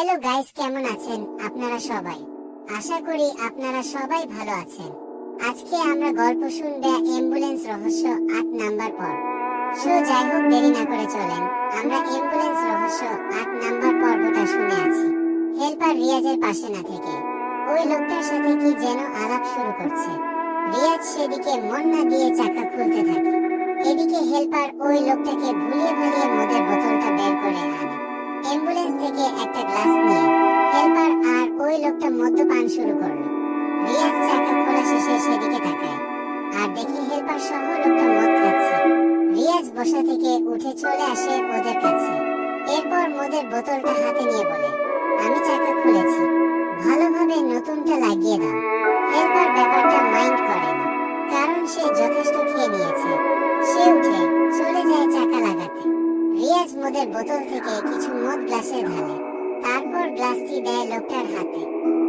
Hello guys, কেমন আছেন আপনারা সবাই? আশা করি আপনারা সবাই ভালো আছেন। আজকে আমরা গল্প শুনবো অ্যাম্বুলেন্স রহস্য 8 নাম্বার পর্ব। যাই হোক, দেরি না করে চলেন আমরা অ্যাম্বুলেন্স রহস্য 8 নাম্বার পর্বটা শুনে আছি। হেল্পার রিয়াজের পাশে না থেকে ওই লোকটার সাথে কি যেন আলাপ শুরু করছে। রিয়াজ সেদিকে মন না দিয়ে চাকা খুলতে থাকে। এদিকে হেল্পার ওই লোকটাকে ভুলিয়ে ভালিয়ে মদের বোতলটা বের করে আনে। অ্যাম্বুলেন্স থেকে একটা গ্লাস নিয়ে হেল্পার আর ওই লোকটা মদ্যপান শুরু করলো। রিয়াজ চাকা খোলা শেষে সেদিকে তাকায় আর দেখে হেল্পার সহ লোকটা মদ খাচ্ছে। রিয়াজ বসা থেকে উঠে চলে আসে ওদের কাছে। এরপর মদের বোতলটা হাতে নিয়ে বলে, আমি চাকা খুলেছি, ভালোভাবে নতুনটা লাগিয়ে দাও। হেল্পার ব্যাপারটা মাইন্ড করে না, কারণ সে যথেষ্ট খেয়ে নিয়েছে। সে উঠে চলে যায় চাকা লাগাতে। রিয়াজ মদের বোতল থেকে কিছু মদ গ্লাসে ঢালে, তারপর গ্লাসটি দেয় লোকটার হাতে।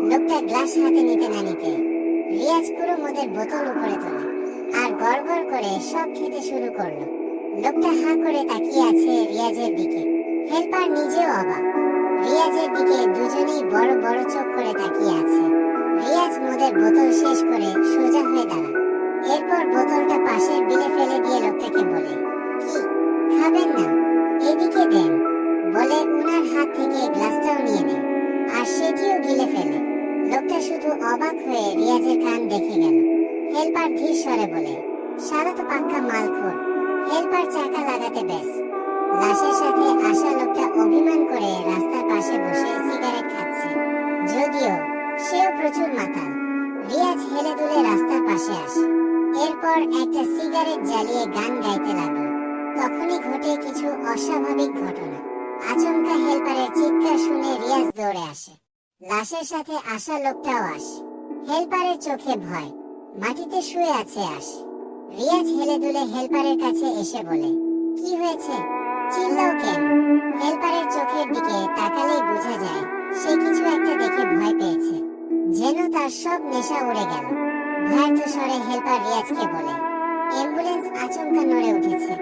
লোকটা গ্লাস হাতে নিতে না নিতে রিয়াজ পুরো মদের বোতল উপরে তোলে আর গড়গড় করে সব খেতে শুরু করলো। লোকটা হাঁ করে তাকিয়ে আছে রিয়াজের দিকে। হেল্পার নিজেও অবাক। রিয়াজের দিকে দুজনেই বড় বড় চোখ করে তাকিয়ে আছে। রিয়াজ মদের বোতল শেষ করে সোজা হয়ে দাঁড়ায়। এরপর বোতলটা পাশের বিলে ফেলে দিয়ে লোকটাকে বলে, কি খাবেন না? এদিকে দেন, বলে উনার হাত থেকে গ্লাসটাও নিয়ে নেয় আর সেটিও গিলে ফেলে। লোকটা শুধু অবাক হয়ে রিয়াজের কান দেখে গেল। হেল্পার ধীর স্বরে বলে, সারা তো পাক্কা মালখোর। হেল্পার চাকা লাগাতে ব্যাস। লাশের সাথে আসা লোকটা অভিমান করে রাস্তার পাশে বসে সিগারেট খাচ্ছে, যদিও সেও প্রচুর মাতাল। রিয়াজ হেলে দুলে রাস্তার পাশে আসে। এরপর একটা সিগারেট জ্বালিয়ে গান গাইতে লাগলো। তখনই ঘটে কিছু অস্বাভাবিক ঘটনা। আচমকা হেল্পারের চিৎকার শুনে রিয়াজ দৌড়ে আসে। লাশের সাথে আসা লোকটাও আসে। হেল্পারের চোখে ভয়, মাটিতে শুয়ে আছে আশ। রিয়াজ হেলে দুলে হেল্পারের কাছে এসে বলে, কি হয়েছে, চিল্লাও কেন? হেল্পারের চোখের দিকে তাকালেই বোঝা যায় সে কিছু একটা দেখে ভয় পেয়েছে, যেন তার সব নেশা উড়ে গেল। ভয়ার্ত স্বরে হেল্পার রিয়াজকে বলে, অ্যাম্বুলেন্স আচমকা নড়ে উঠেছে,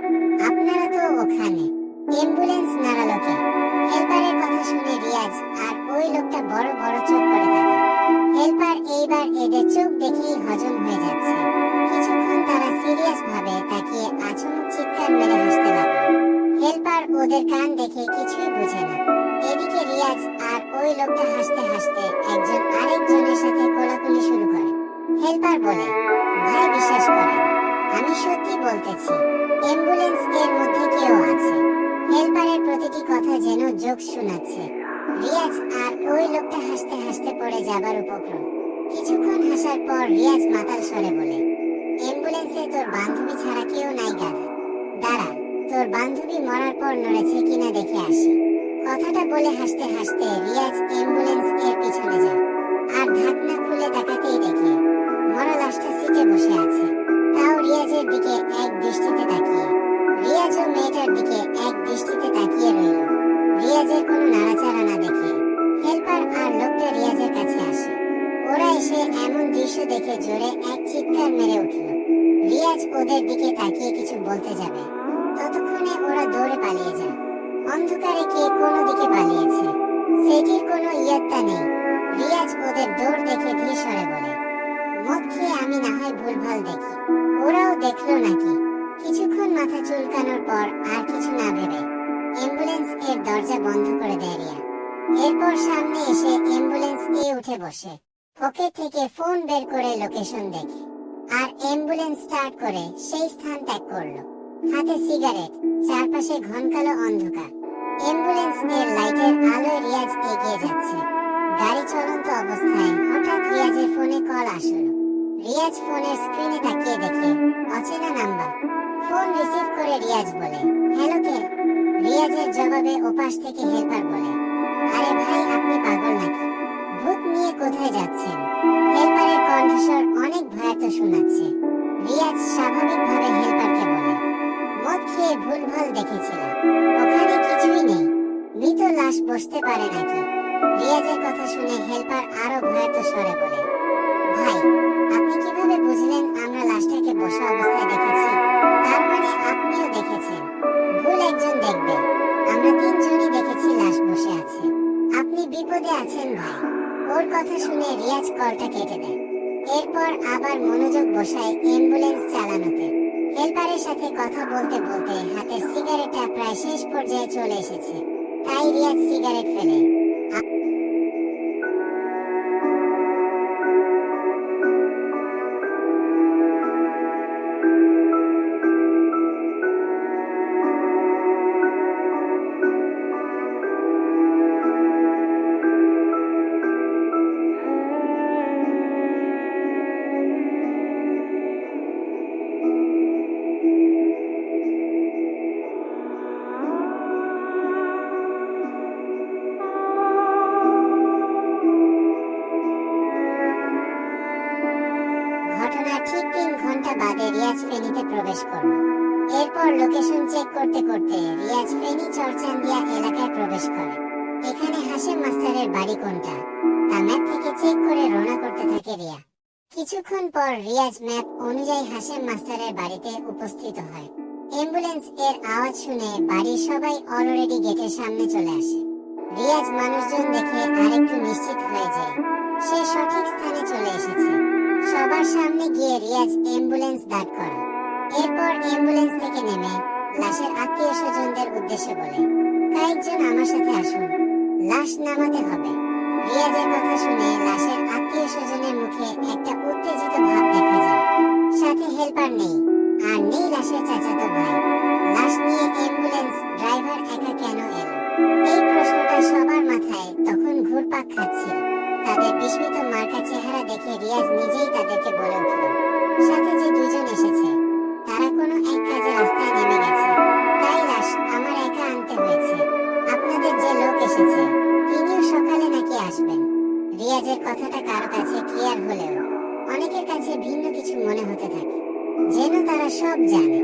আপনারা তো ওখানে। অ্যাম্বুলেন্স নাড়ালো কে? হেল্পারের কথা শুনে রিয়াজ আর ওই লোকটা বড় বড় চোখ করে থাকে। হেল্পার এইবার এদের চোখ দেখেই হজম হয়ে যাচ্ছে। কিছুক্ষণ তারা সিরিয়াস ভাবে তাকিয়ে আচমক চিৎকার মেরে হাসতে লাগলো। হেল্পার ওদের কান দেখে কিছুই বুঝে না। এদিকে রিয়াজ আর ওই লোকটা হাসতে হাসতে একজন আরেকজনের সাথে কোলাকুলি শুরু করে। হেল্পার বলে, ভাই বিশ্বাস করেন, আমি সত্যি বলতেছি, অ্যাম্বুলেন্স এর মধ্যে কেউ আছে। হেল্পারের প্রতিটি কথা যেন জোকস শোনাচ্ছে। রিয়াজ আর ওই লোকটা হাসতে হাসতে পড়ে যাবার উপক্রম। কিছুক্ষণ হাসার পর রিয়াজ মাতাল স্বরে বলে, অ্যাম্বুলেন্সে তোর বান্ধবী ছাড়া কেউ নাই গাধা। দাঁড়া, তোর বান্ধবী মরার পর নড়েছে কিনা দেখে আসি। কথাটা বলে হাসতে হাসতে রিয়াজ অ্যাম্বুলেন্স এর পিছনে যায় আর ঢাকনা খুলে তাকাতেই দেখে মরা লাশটা সিটে বসে আছে, তাও রিয়াজের দিকে এক দৃষ্টিতে তাকিয়ে। রিয়াজও মেয়েটার দিকে এক দৃষ্টিতে তাকিয়ে রইল। রিয়াজের কোনো নাড়াচাড়া না দেখে হেল্পার আর লোকটা রিয়াজের কাছে আসে। ওরা এসে এমন দৃশ্য দেখে জোরে এক চিৎকার মেরে উঠল। রিয়াজ ওদের দিকে তাকিয়ে কিছু বলতে যাবে, ততক্ষণে ওরা দৌড়ে পালিয়ে যায়। অন্ধকারে কে কোনো দিকে পালিয়েছে সেটির কোনো ইয়ত্তা নেই। রিয়াজ ওদের দৌড় দেখে ধীর স্বরে বলে, মদ খেয়ে আমি না হয় ভুলভাল দেখি, ওরাও দেখলো নাকি? কিছুক্ষণ মাথা চুলকানোর পর আর কিছু না ভেবে অ্যাম্বুলেন্স এর দরজা বন্ধ করে দেয় রিয়া। এরপর সামনে এসে অ্যাম্বুলেন্স এ উঠে বসে পকেট থেকে ফোন বের করে লোকেশন দেখে আর অ্যাম্বুলেন্স স্টার্ট করে সেই স্থান ত্যাগ করলো। হাতে সিগারেট, চারপাশে ঘন কালো অন্ধকার। অ্যাম্বুলেন্স এর লাইটের আলোয় রিয়াজ এগিয়ে যাচ্ছে। গাড়ি চলন্ত অবস্থায় হঠাৎ রিয়াজের ফোনে কল আসলো। রিয়াজ ফোনের স্ক্রিনে তাকিয়ে দেখে অচেনা নাম্বার। ফোন রিসিভ করে রিয়াজ বলে, হ্যালো কে? রিয়াজের জবাবে ওপাশ থেকে হেল্পার বলে, আরে ভাই, আপনি পাগল নাকি? ভূত নিয়ে কোথায় যাচ্ছেন? হেল্পারের কণ্ঠস্বর অনেক ভয়ার্ত শোনাচ্ছে। রিয়াজ স্বাভাবিকভাবে হেল্পারকে বলে, মদ খেয়ে ভুলভাল দেখেছিলাম, ওখানে কিছুই নেই, মৃত লাশ বসতে পারে নাকি? রিয়াজের কথা শুনে হেল্পার আরো ভয়ার্ত স্বরে বলে, ভাই, আপনি কিভাবে বুঝলেন আমরা লাশটাকে বসা অবস্থায় দেখেছি? তার মানে আপনিও দেখেছেন? ভুল একজন দেখবে, আমরা তিনজনই দেখেছি লাশ বসে আছে। আপনি বিপদে আছেন ভাই। ওর কথা শুনে রিয়াজ কলটা কেটে দেয়। এরপর আবার মনোযোগ বসায় অ্যাম্বুলেন্স চালানোতে। হেল্পারের সাথে কথা বলতে বলতে হাতের সিগারেটটা প্রায় শেষ পর্যায়ে চলে এসেছে, তাই রিয়াজ সিগারেট ফেলে। ঘটনার ঠিক 3 ঘন্টা বাদে রিয়াজ ফেনীতে প্রবেশ করল। এরপর লোকেশন চেক করতে করতে রিয়াজ ফেনী চরচান্দিয়া এলাকায় প্রবেশ করে। এখানে হাশেম মাস্টারের বাড়ি কোনটা তা ম্যাপ থেকে চেক করে রওনা করতে থাকে রিয়া। কিছুক্ষণ পর রিয়াজ ম্যাপ অনুযায়ী হাশেম মাস্টারের বাড়িতে উপস্থিত হয়। অ্যাম্বুলেন্স এর আওয়াজ শুনে বাড়ির সবাই অলরেডি গেটের সামনে চলে আসে। রিয়াজ মানুষজন দেখে আরেকটু নিশ্চিত হয়ে যায় সে সঠিক স্থানে চলে এসেছে। সবার সামনে গিয়ে রিয়াজ অ্যাম্বুলেন্স দাঁড় করে। এরপর অ্যাম্বুলেন্স থেকে নেমে লাশের আত্মীয় স্বজনদের উদ্দেশ্যে বলে, কয়েকজন আমার সাথে আসুন, লাশ নামাতে হবে। রিয়াজের কথা শুনে লাশের আত্মীয় স্বজনের মুখে একটা উত্তেজিত ভাব দেখা যায়। সাথে হেল্পার নেই, আর নেই লাশের চাচাতো ভাই। লাশ নিয়ে অ্যাম্বুলেন্স ড্রাইভার একা কেন এলো? এই প্রশ্নটা সবার মাথায় তখন ঘুরপাক খাচ্ছিল। তাদের বিস্মিত মার্কা চেহারা দেখে রিয়াজ নিজেই তাদেরকে বলে উঠল, সাথে যে দুজন এসেছে তারা কোনো এক কাজে রাস্তায় নেমে গেছে, তাই লাশ আমার একা আনতে হয়েছে। আপনাদের যে লোক এসেছে তিনিও সকালে নাকি আসবেন। রিয়াজের কথাটা কারো কাছে ক্লিয়ার হলেও অনেকের কাছে ভিন্ন কিছু মনে হতে থাকে, যেন তারা সব জানে।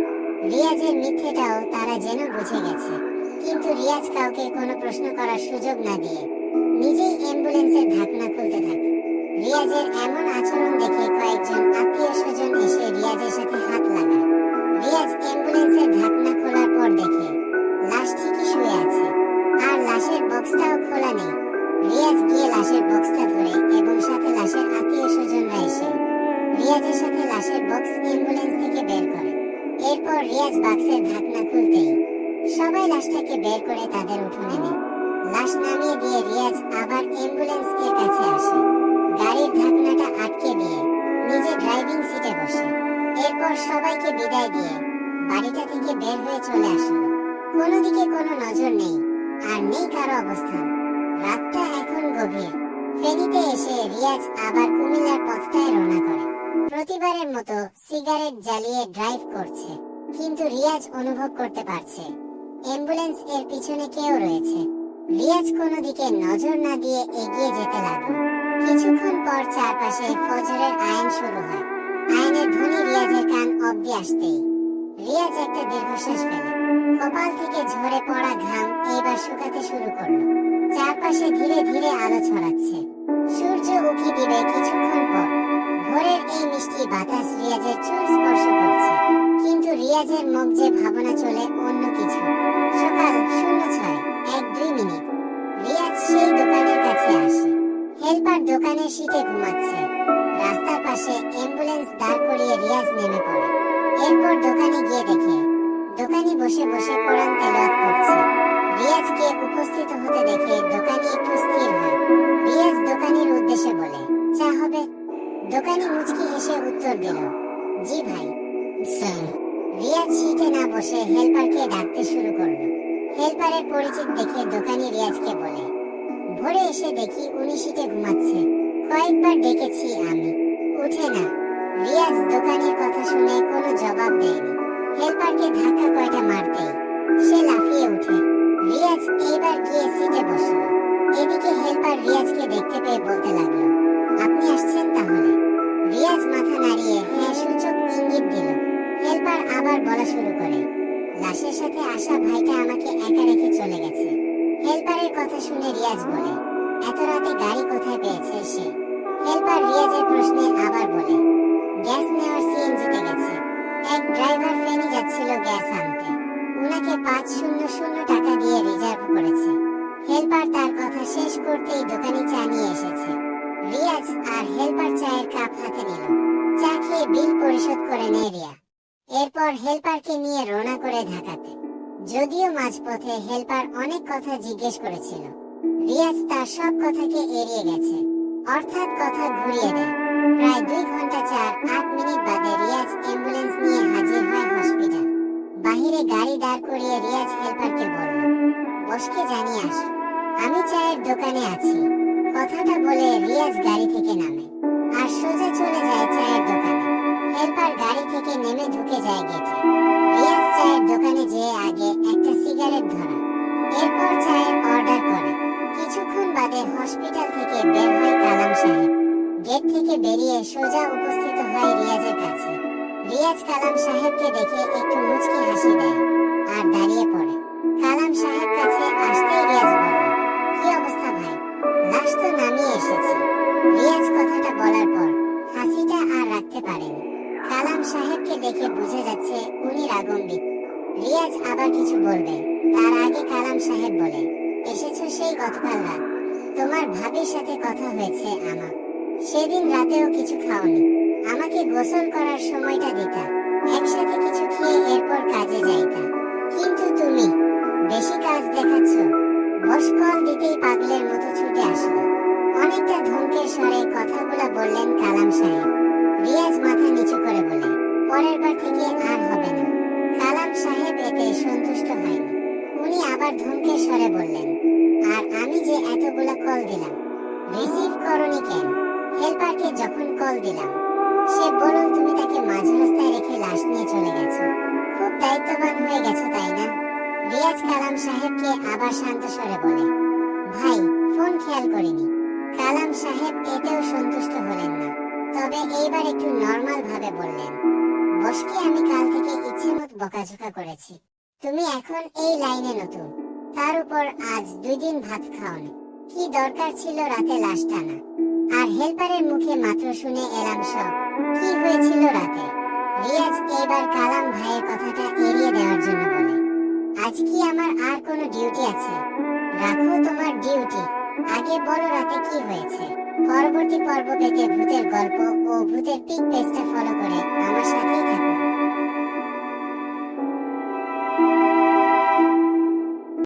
রিয়াজের মিথ্যেটাও তারা যেন বুঝে গেছে। কিন্তু রিয়াজ কাউকে কোনো প্রশ্ন করার সুযোগ না দিয়ে নিজেই অ্যাম্বুলেন্সের ঢাকনা খুলতে থাকে। রিয়াজের এমন আচরণ দেখে কয়েকজন আত্মীয় স্বজন এসে রিয়াজের সাথে হাত লাগায়। রিয়াজ অ্যাম্বুলেন্সের ঢাকনা খোলার পর দেখে লাশ ঠিকই শুয়ে আছে, আর লাশের বক্সটাও খোলা নেই। রিয়াজ গিয়ে লাশের বক্সটা ধরে এবং সাথে লাশের আত্মীয় স্বজনরা এসে রিয়াজের সাথে লাশের বক্স অ্যাম্বুলেন্স থেকে বের করে। এরপর রিয়াজ বাক্সের ঢাকনা খুলতেই সবাই লাশটাকে বের করে তাদের উঠোনে নেয়। লাশ নামিয়ে দিয়ে রিয়াজ আবার অ্যাম্বুলেন্স এর কাছে আসে। গাড়ির ঢাকনাটা আটকে দিয়ে নিজে ড্রাইভিং সিটে বসে। এরপর সবাইকে বিদায় দিয়ে বাড়িটা থেকে বের হয়ে চলে আসলো। কোনো দিকে কোনো নজর নেই, আর নেই কারো অবস্থান। রাতটা এখন গভীর। ফেনীতে এসে রিয়াজ আবার কুমিল্লার পথটায় রওনা করে। প্রতিবারের মতো সিগারেট জ্বালিয়ে ড্রাইভ করছে, কিন্তু রিয়াজ অনুভব করতে পারছে অ্যাম্বুলেন্স এর পিছনে কেউ রয়েছে। রিয়াজ কোনো দিকে নজর না দিয়ে এগিয়ে যেতে লাগলো। কিছুক্ষণ পর চারপাশে ফজরের আইন শুরু হয়। আইনের ধ্বনি রিয়াজের কান অব্দি আসতেই রিয়াজ একটা দীর্ঘশ্বাস ফেলে। কপাল থেকে ঝরে পড়া ঘাম এবার শুকাতে শুরু করলো। চারপাশে ধীরে ধীরে আলো ছড়াচ্ছে। সূর্য উঁকি দিবে কিছুক্ষণ পর। ভোরের এই মিষ্টি বাতাস রিয়াজের চুল স্পর্শ করছে, কিন্তু রিয়াজের মুখ যে ভাবনা চলে অন্য কিছু। সকাল 06:01-2 রিয়াজ সেই দোকানের কাছে আসে। হেল্পার দোকানের সিটে ঘুমাচ্ছে। রাস্তার পাশে অ্যাম্বুলেন্স দাঁড় করিয়ে রিয়াজ নেমে পড়ে। এরপর দোকানে গিয়ে দেখে দোকানি বসে বসে কোরআন তেলাওয়াত করছে। রিয়াজকে উপস্থিত হতে দেখে দোকানি একটু স্থির হয়। রিয়াজ দোকানির উদ্দেশ্যে বলে, চা হবে? দোকানি মুচকি হেসে উত্তর দিল, জি ভাই। স্যার। রিয়াজ সিটে না বসে হেল্পারকে ডাকতে শুরু করলো। হেল্পারের পরিচিত দেখে দোকানি রিয়াজকে বলে, ভোরে এসে দেখি উনি সিটে ঘুমাচ্ছে, কয়েকবার ডেকেছি আমি, উঠে না। রিয়াজ দোকানির কথা শুনে কোনো জবাব দেয়নি। হেল্পারকে ধাক্কা কয়টা মারতেই সে লাফিয়ে উঠে। রিয়াজ এইবার গিয়ে সিটে বসলো। এদিকে হেল্পার রিয়াজকে দেখতে পেয়ে বলতে লাগলো, আপনি আসছেন তাহলে? রিয়াজ মাথা নাড়িয়ে হ্যাঁ সূচক ইঙ্গিত দিল। হেল্পার আবার বলা শুরু করে, লাশের সাথে আসা ভাইটা আমাকে একা রেখে চলে গেছে। হেল্পারের কথা শুনে রিয়াজ বলে, এত রাতে গাড়ি কোথায় পেয়েছে সে? হেল্পার রিয়াজের প্রশ্নে আবার বলে, গ্যাস নেওয়ার সিএনজিতে গেছে। এক ড্রাইভার ফেনী যাচ্ছিল গ্যাস আনতে, উনাকে 500 টাকা দিয়ে রিজার্ভ করেছে। হেল্পার তার কথা শেষ করতেই দোকানি চা নিয়ে এসেছে। রিয়াজ আর হেল্পার চায়ের কাপ হাতে নিল। চা খেয়ে বিল পরিশোধ করে নেয় রিয়া। এরপর হেল্পারকে নিয়ে রওনা করে ঢাকাতে। যদিও মাঝপথে হেল্পার অনেক কথা জিজ্ঞেস করেছিল, রিয়াজ তার সব কথাকে এড়িয়ে গেছে, অর্থাৎ কথা ঘুরিয়ে দেয়। প্রায় 2 ঘন্টা 4-8 মিনিট বাদে রিয়াজ অ্যাম্বুলেন্স নিয়ে হাজির হয় হসপিটাল। বাহিরে গাড়ি দাঁড় করিয়ে রিয়াজ হেল্পারকে বলল, বসকে জানিয়ে আসো, আমি চায়ের দোকানে আছি। কথাটা বলে রিয়াজ গাড়ি থেকে নামে আর সোজা চলে যায় চায়ের দোকানে। হেল্পার গাড়ি থেকে নেমে ঢুকে যায় গেটে। রিয়াজ চায়ের দোকানে যেয়ে আগে একটা সিগারেট ধরা, এরপর চায়ের অর্ডার করে। কিছুক্ষণ বাদে হসপিটাল থেকে বের হয় কালাম সাহেব। গেট থেকে বেরিয়ে সোজা উপস্থিত হয় রিয়াজের কাছে। রিয়াজ কালাম সাহেবকে দেখে একটু মুচকি হাসি দেয় আর দাঁড়িয়ে পড়ে। কালাম সাহেব কাছে আসতেই রিয়াজ বলল, কি অবস্থা ভাই? লাশ তো নামিয়ে এসেছি। রিয়াজ কথাটা বলার পর হাসিটা আর রাখতে পারেনি। কালাম সাহেবকে দেখে বুঝে যাচ্ছে উনি রাগম্বিত। রিয়াজ আবার কিছু বলবে, তার আগে কালাম সাহেব বলে, এসেছো সেই গতকাল রাত? তোমার ভাবির সাথে কথা হয়েছে আমার। সেদিন রাতেও কিছু খাওনি, আমাকে গোসল করার সময়টা দিতা, একসাথে কিছু খেয়ে এরপর কাজে যাইতা। কিন্তু তুমি বেশি কাজ দেখাচ্ছ। বস কল দিতেই পাগলের মতো ছুটে আসলো। অনেকটা ধমকের স্বরে কথাগুলো বললেন কালাম সাহেব। রিয়াজ মাথা নিচু করে বলে, পরের বার থেকে আর হবে না। কালাম সাহেব এতে সন্তুষ্ট হয়নি। উনি আবার ধমকের স্বরে বললেন, আর আমি যে এতগুলা কল দিলাম, রিসিভ করনি কেন? হেল্পারকে যখন কল দিলাম, সে বলল তুমি তাকে মাঝ রাস্তায় রেখে লাশ নিয়ে চলে গেছো। খুব দায়িত্ববান হয়ে গেছো, তাই না? রিয়াজ কালাম সাহেবকে আবার শান্ত স্বরে বলে, ভাই ফোন খেয়াল করিনি। কালাম সাহেব এতেও সন্তুষ্ট হলেন না, তবে এইবার একটু নরমাল ভাবে বললেন, বসকে আমি কাল থেকে ইচ্ছেমত বকাঝকা করেছি। তুমি এখন এই লাইনে নতুন, তার উপর আজ 2 দিন ভাত খাওনি। কি দরকার ছিল রাতে লাশ টানা? আর হেল্পারের মুখে মাত্র শুনে এলাম সব। কি হয়েছিল রাতে? রিয়াজ এইবার কালাম ভাইয়ের কথাটা এড়িয়ে দেওয়ার জন্য বলে, আজ কি আমার আর কোনো ডিউটি আছে? রাখো তোমার ডিউটি, আগে বলো রাতে কি হয়েছে। পরবর্তী পর্ব পেতে ভূতের গল্প ও ভূতের পিক পেজটা ফলো করে আমার সাথেই থাকুন।